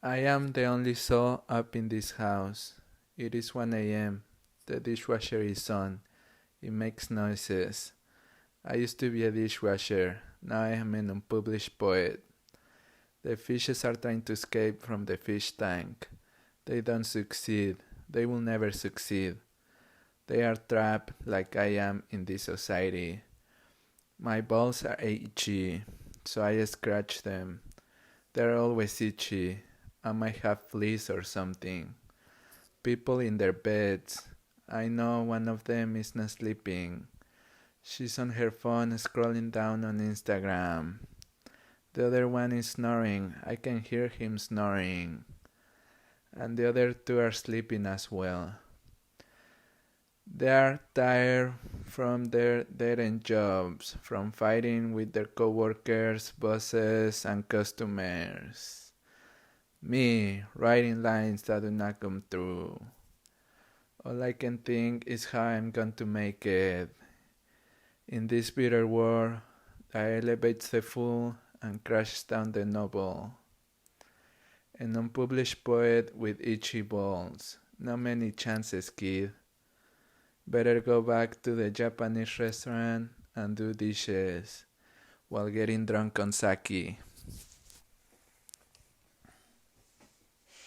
I am the only soul up in this house. It is 1 a.m. The dishwasher is on. It makes noises. I used to be a dishwasher. Now I am an unpublished poet. The fishes are trying to escape from the fish tank. They don't succeed. They will never succeed. They are trapped like I am in this society. My balls are itchy, so I scratch them. They're always itchy. I might have fleas or something. People in their beds. I know one of them is not sleeping. She's on her phone scrolling down on Instagram. The other one is snoring. I can hear him snoring. And the other two are sleeping as well. They are tired from their dead-end jobs, from fighting with their coworkers, bosses, and customers. Me, writing lines that do not come through. All I can think is how I'm going to make it. In this bitter world that elevates the fool and crashes down the noble. An unpublished poet with itchy balls. Not many chances, kid. Better go back to the Japanese restaurant and do dishes while getting drunk on sake.